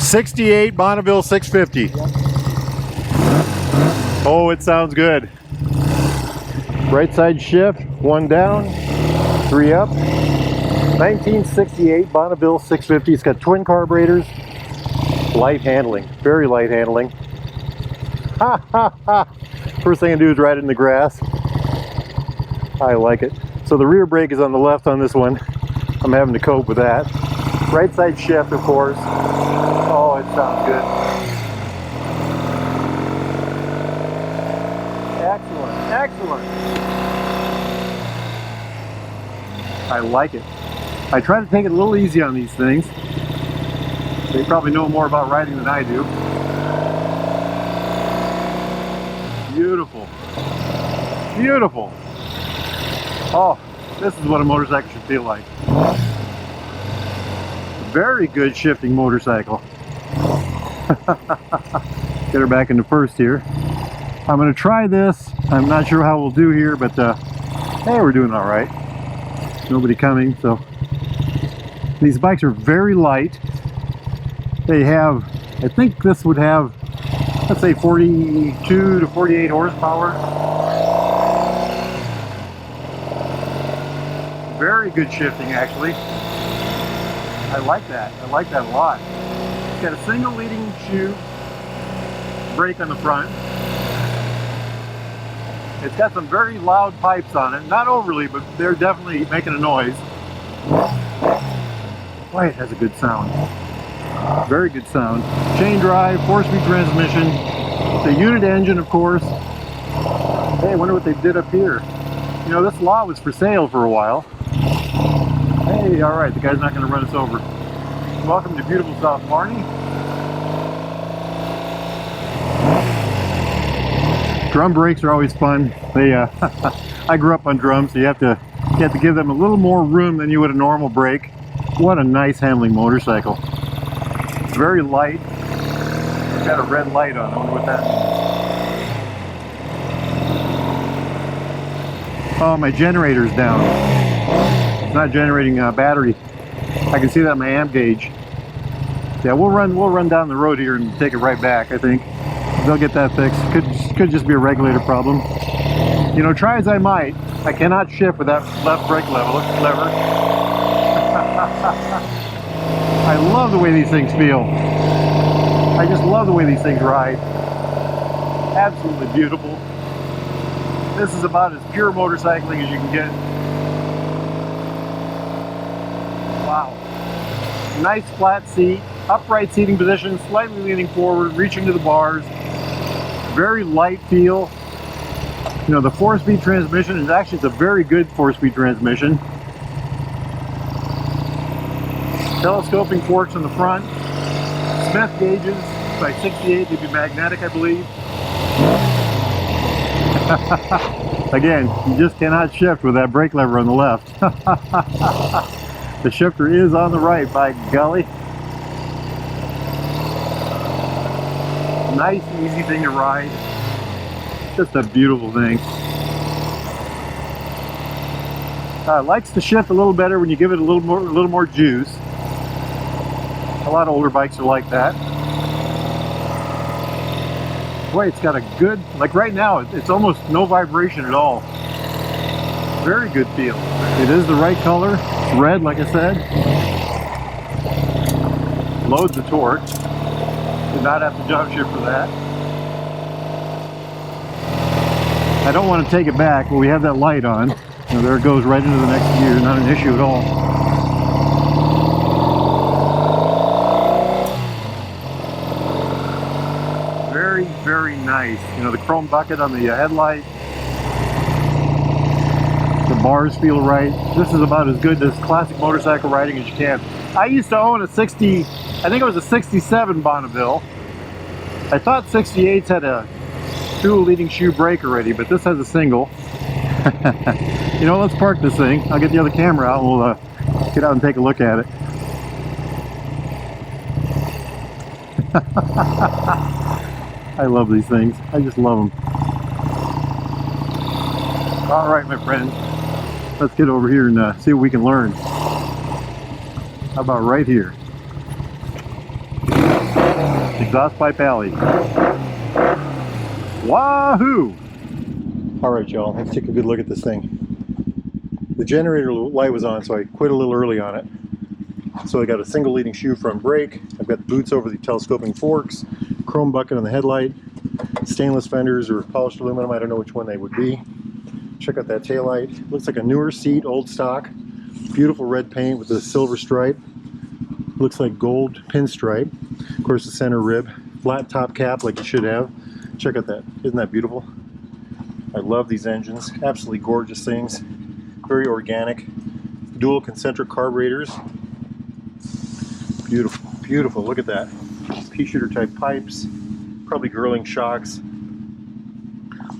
68 Bonneville 650. Oh, it sounds good. Right side shift, 1 down, 3 up. 1968 Bonneville 650. It's got twin carburetors. Light handling, very light handling. Ha ha ha! First thing I do is ride it in the grass. I like it. So the rear brake is on the left on this one. I'm having to cope with that. Right side shift, of course. Oh, it sounds good. Excellent, excellent. I like it. I try to take it a little easy on these things. They probably know more about riding than I do. Beautiful. Beautiful. Oh, this is what a motorcycle should feel like. Very good shifting motorcycle. Get her back into first here. I'm going to try this. I'm not sure how we'll do here, but hey, we're doing all right. Nobody coming, so. These bikes are very light. They have, I think this would have, let's say 42 to 48 horsepower. Very good shifting, actually. I like that. I like that a lot. It's got a single leading shoe brake on the front. It's got some very loud pipes on it. Not overly, but they're definitely making a noise. Boy, it has a good sound. Very good sound. Chain drive, 4-speed transmission. The unit engine, of course. Hey, I wonder what they did up here. You know, this lot was for sale for a while. Hey, all right, the guy's not going to run us over. Welcome to beautiful South Barney. Drum brakes are always fun. They, I grew up on drums, so you have to give them a little more room than you would a normal brake. What a nice handling motorcycle. It's very light. It's got a red light on. I wonder what that means. Oh, my generator's down. It's not generating battery. I can see that on my amp gauge. Yeah, we'll run down the road here and take it right back, I think. They'll get that fixed. Could just be a regulator problem. You know, try as I might, I cannot shift with that left brake lever. I love the way these things feel. I just love the way these things ride. Absolutely beautiful. This is about as pure motorcycling as you can get. Wow. Nice flat seat, upright seating position, slightly leaning forward, reaching to the bars. Very light feel. You know, the 4-speed transmission is actually, it's a very good 4-speed transmission. Telescoping forks in the front. Smith gauges by 68, they'd be magnetic, I believe. Again, you just cannot shift with that brake lever on the left. The shifter is on the right, by golly. Nice, easy thing to ride. Just a beautiful thing. Likes to shift a little better when you give it a little more juice. A lot of older bikes are like that. Boy, it's got a good, like right now, it's almost no vibration at all. Very good feel. It is the right color. It's red, like I said. Loads of torque. Did not have to jump shift for that. I don't want to take it back, but we have that light on. You know, there it goes right into the next gear. Not an issue at all. Very, very nice. You know, the chrome bucket on the headlight. The bars feel right. This is about as good as classic motorcycle riding as you can. I used to own a 60, I think it was a 67 Bonneville. I thought 68s had a dual leading shoe brake already, but this has a single. You know, let's park this thing. I'll get the other camera out and we'll get out and take a look at it. I love these things. I just love them. All right, my friends. Let's get over here and see what we can learn. How about right here? Exhaust pipe alley. Wahoo! Alright y'all, let's take a good look at this thing. The generator light was on, so I quit a little early on it. So I got a single leading shoe front brake. I've got the boots over the telescoping forks, chrome bucket on the headlight, stainless fenders or polished aluminum, I don't know which one they would be. Check out that taillight. Looks like a newer seat, old stock. Beautiful red paint with a silver stripe. Looks like gold pinstripe. Of course, the center rib. Flat top cap like you should have. Check out that. Isn't that beautiful? I love these engines. Absolutely gorgeous things. Very organic. Dual concentric carburetors. Beautiful, beautiful. Look at that. Pea shooter type pipes. Probably grilling shocks.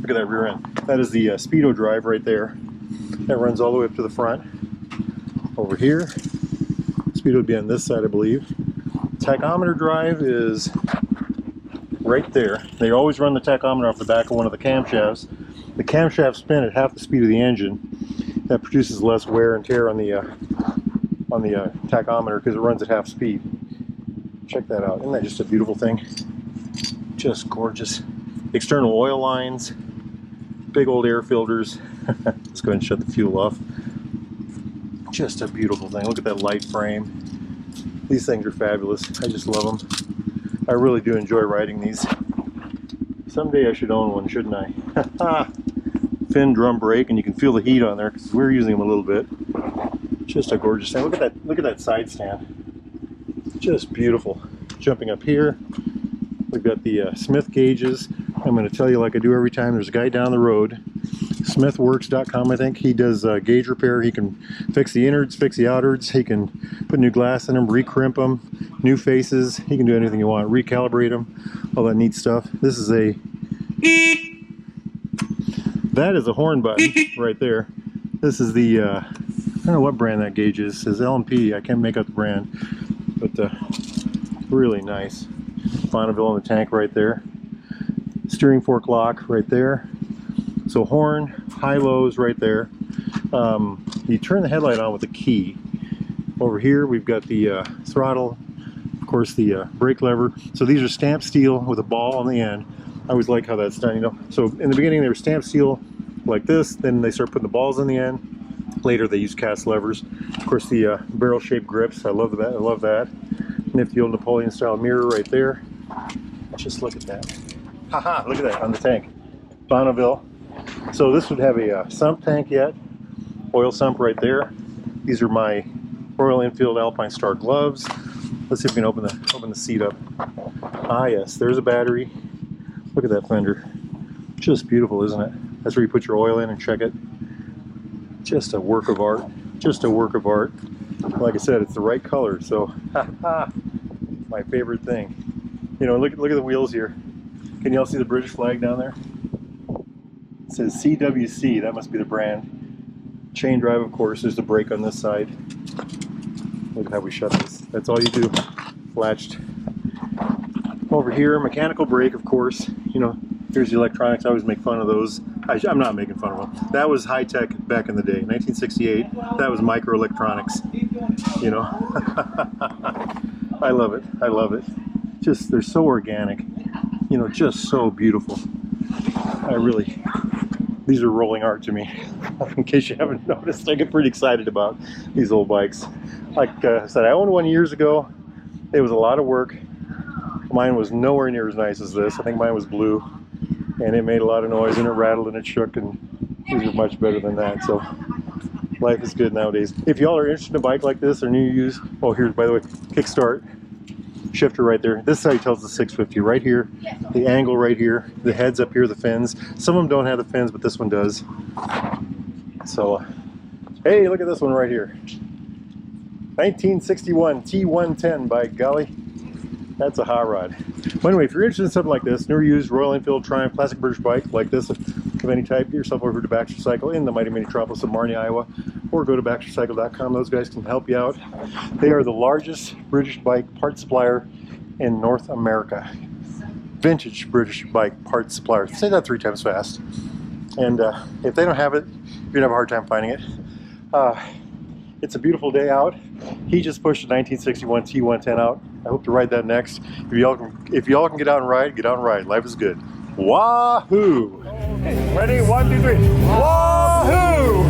Look at that rear end. That is the Speedo drive right there. That runs all the way up to the front. Over here. Speedo would be on this side, I believe. Tachometer drive is right there. They always run the tachometer off the back of one of the camshafts. The camshafts spin at half the speed of the engine. That produces less wear and tear on the tachometer because it runs at half speed. Check that out. Isn't that just a beautiful thing? Just gorgeous. External oil lines, big old air filters. Let's go ahead and shut the fuel off. Just a beautiful thing. Look at that light frame. These things are fabulous. I just love them. I really do enjoy riding these. Someday I should own one, shouldn't I? Fin drum brake, and you can feel the heat on there because we're using them a little bit. Just a gorgeous thing. Look at that! Look at that side stand. Just beautiful. Jumping up here, we've got the Smith gauges. I'm going to tell you, like I do every time, there's a guy down the road, smithworks.com, I think. He does gauge repair. He can fix the innards, fix the outwards. He can put new glass in them, recrimp them, new faces. He can do anything you want, recalibrate them, all that neat stuff. This is a that is a horn button right there. This is the I don't know what brand that gauge is. It says L&P. I can't make out the brand, but really nice. Bonneville on the tank right there. Steering fork lock right there. So horn, high-lows right there. You turn the headlight on with a key. Over here we've got the throttle, of course the brake lever. So these are stamped steel with a ball on the end. I always like how that's done, you know. So in the beginning they were stamped steel like this, then they start putting the balls in the end. Later they use cast levers. Of course the barrel-shaped grips, I love that. I love that. Nifty old Napoleon-style mirror right there. Just look at that. Haha, look at that on the tank. Bonneville. So this would have a sump tank yet. Oil sump right there. These are my Royal Enfield Alpine Star gloves. Let's see if we can open the seat up. Ah yes, there's a battery. Look at that fender. Just beautiful, isn't it? That's where you put your oil in and check it. Just a work of art. Just a work of art. Like I said, it's the right color, so my favorite thing. You know, look at the wheels here. Can y'all see the British flag down there? It says CWC, that must be the brand. Chain drive, of course, there's the brake on this side. Look at how we shut this. That's all you do. Latched. Over here, mechanical brake, of course. You know, here's the electronics. I always make fun of those. I'm not making fun of them. That was high tech back in the day. 1968, that was microelectronics. You know? I love it. I love it. Just, they're so organic. You know, just so beautiful. These are rolling art to me. In case you haven't noticed, I get pretty excited about these old bikes. Like I said, I owned one years ago. It was a lot of work. Mine was nowhere near as nice as this. I think mine was blue, and it made a lot of noise, and it rattled, and it shook, and these are much better than that. So life is good nowadays. If y'all are interested in a bike like this or new use, oh, here's, by the way, kickstart. Shifter right there. This side tells the 650 right here. The angle right here. The heads up here, the fins. Some of them don't have the fins, but this one does. So, hey, look at this one right here. 1961 T110, by golly. That's a hot rod. But anyway, if you're interested in something like this, newer used Royal Enfield Triumph classic British bike like this of any type, get yourself over to Baxter Cycle in the mighty metropolis of Marnie, Iowa, or go to BaxterCycle.com. Those guys can help you out. They are the largest British bike part supplier in North America. Vintage British bike part supplier. Say that 3 times fast. And if they don't have it, you're gonna have a hard time finding it. It's a beautiful day out. He just pushed a 1961 T110 out. I hope to ride that next. If y'all can get out and ride, get out and ride. Life is good. Wahoo! Ready? 1, 2, 3. Wahoo!